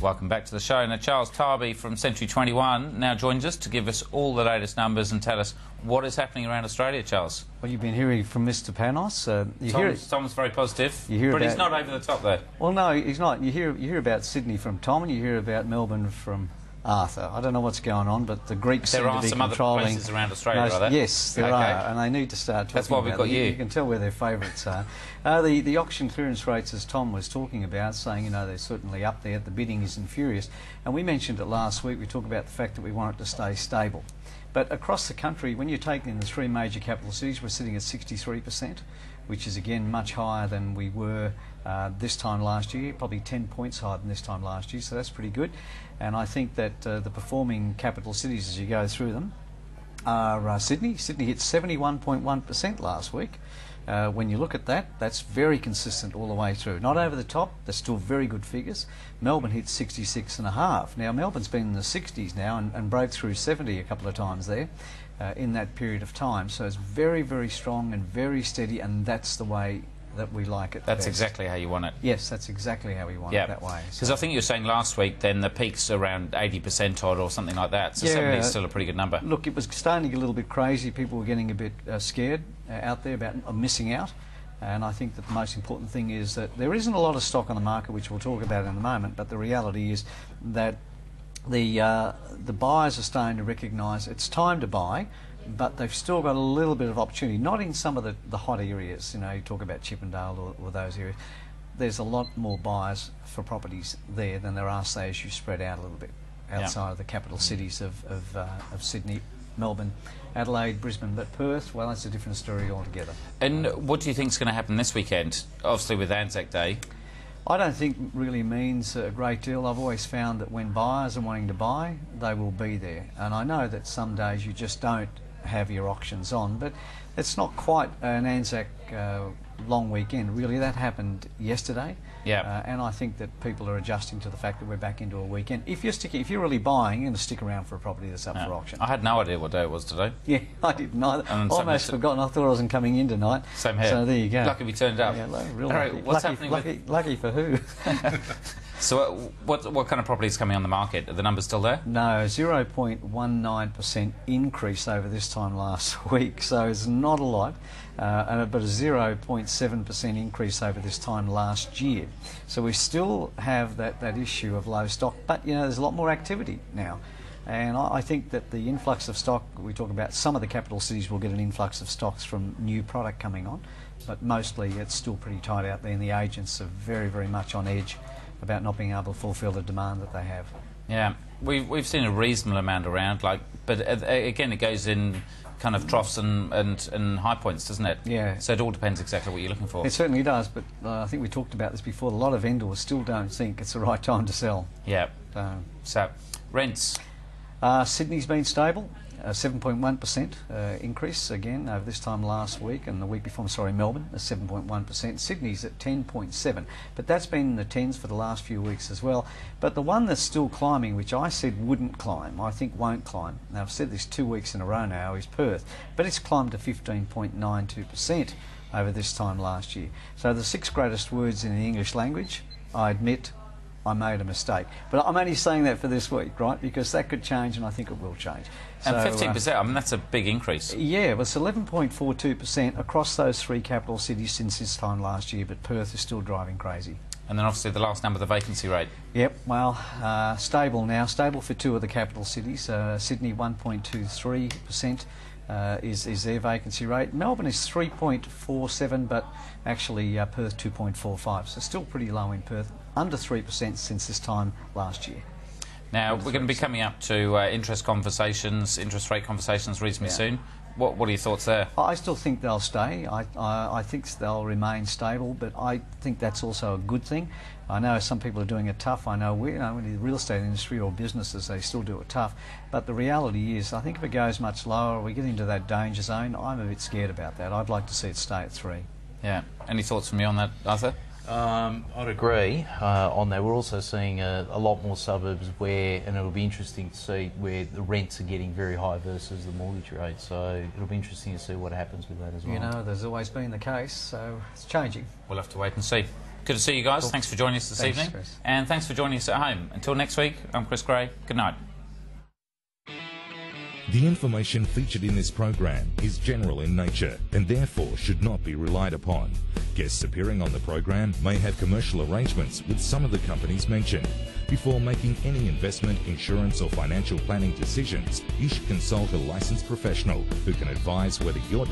Welcome back to the show. Now, Charles Tarbey from Century 21 now joins us to give us all the latest numbers and tell us what is happening around Australia, Charles. Well, you've been hearing from Mr. Panos. Tom's very positive, but he's not over the top, though. Well, no, he's not. You hear about Sydney from Tom, and you hear about Melbourne from Arthur. I don't know what's going on, but the Greeks seem to be controlling... There are some other places around Australia, are there? Yes, there are, and they need to start talking That's why we've got you. You can tell where their favourites are. The auction clearance rates, as Tom was talking about, saying, you know, they're certainly up there. The bidding isn't furious. And we mentioned it last week. We talked about the fact that we want it to stay stable. But across the country, when you take in the three major capital cities, we're sitting at 63%, which is, again, much higher than we were this time last year, probably 10 points higher than this time last year, so that's pretty good. And I think that the performing capital cities, as you go through them, are Sydney. Sydney hit 71.1% last week. When you look at that, that's very consistent all the way through. Not over the top, they're still very good figures. Melbourne hit 66.5. Now, Melbourne's been in the 60s now and broke through 70 a couple of times there in that period of time. So it's very, very strong and very steady, and that's the way that we like it. That's exactly how you want it. Yes, that's exactly how we want it, that way. Because I think you were saying last week then the peak's around 80% odd or something like that, so yeah, 70 is still a pretty good number. Look, it was starting to get a little bit crazy. People were getting a bit scared out there about missing out, and I think that the most important thing is that there isn't a lot of stock on the market, which we'll talk about in a moment, but the reality is that the buyers are starting to recognise it's time to buy, but they've still got a little bit of opportunity, not in some of the hot areas. You know, you talk about Chippendale or those areas. There's a lot more buyers for properties there than there are, say, as you spread out a little bit outside of the capital cities of Sydney, Melbourne, Adelaide, Brisbane. But Perth, well, that's a different story altogether. And what do you think is going to happen this weekend, obviously with Anzac Day? I don't think it really means a great deal. I've always found that when buyers are wanting to buy, they will be there. And I know that some days you just don't have your auctions on, but it's not quite an Anzac long weekend really. That happened yesterday, and I think that people are adjusting to the fact that we're back into a weekend. If you're really buying, you're going to stick around for a property that's up for auction. I had no idea what day it was today. Yeah, I didn't either. Almost forgotten. I thought I wasn't coming in tonight. Same here. So there you go. Lucky we turned up. Yeah, real lucky. Lucky. What's happening? Lucky for who? So what kind of property is coming on the market? Are the numbers still there? No, 0.19% increase over this time last week, so it's not a lot, but a 0.7% increase over this time last year. So we still have that issue of low stock, but you know, there's a lot more activity now. And I think that the influx of stock, we talk about some of the capital cities will get an influx of stocks from new product coming on, but mostly it's still pretty tight out there, and the agents are very, very much on edge about not being able to fulfil the demand that they have. Yeah, we've seen a reasonable amount around, but again, it goes in kind of troughs and high points, doesn't it? Yeah. So it all depends exactly what you're looking for. It certainly does, but I think we talked about this before. A lot of vendors still don't think it's the right time to sell. Yeah. So rents. Sydney's been stable. 7.1% increase again over this time last week, and the week before, Melbourne, 7.1%. Sydney's at 10.7%, but that's been in the 10s for the last few weeks as well. But the one that's still climbing, which I said wouldn't climb, I think won't climb, now I've said this 2 weeks in a row now, is Perth, but it's climbed to 15.92% over this time last year. So the 6 greatest words in the English language, I admit I made a mistake. But I'm only saying that for this week, right? Because that could change, and I think it will change. And 15%, I mean, that's a big increase. Yeah, it was 11.42% across those 3 capital cities since this time last year, but Perth is still driving crazy. And then obviously the last number, the vacancy rate. Yep, well, stable now. Stable for 2 of the capital cities. Sydney, 1.23%. Is their vacancy rate. Melbourne is 3.47, but actually Perth 2.45, so still pretty low in Perth, under 3% since this time last year. Now, we're going to be coming up to interest rate conversations reasonably soon. What are your thoughts there? I still think they'll stay. I think they'll remain stable, but I think that's also a good thing. I know some people are doing it tough. I know in the real estate industry or businesses, they still do it tough. But the reality is, I think if it goes much lower, we get into that danger zone. I'm a bit scared about that. I'd like to see it stay at 3. Yeah. Any thoughts from you on that, Arthur? I'd agree on that. We're also seeing a lot more suburbs where, and it'll be interesting to see where the rents are getting very high versus the mortgage rate. So it'll be interesting to see what happens with that as well. You know, there's always been the case, so it's changing. We'll have to wait and see. Good to see you guys. Cool. Thanks for joining us this evening. Chris. And thanks for joining us at home. Until next week, I'm Chris Gray. Good night. The information featured in this program is general in nature and therefore should not be relied upon. Guests appearing on the program may have commercial arrangements with some of the companies mentioned. Before making any investment, insurance or financial planning decisions, you should consult a licensed professional who can advise whether your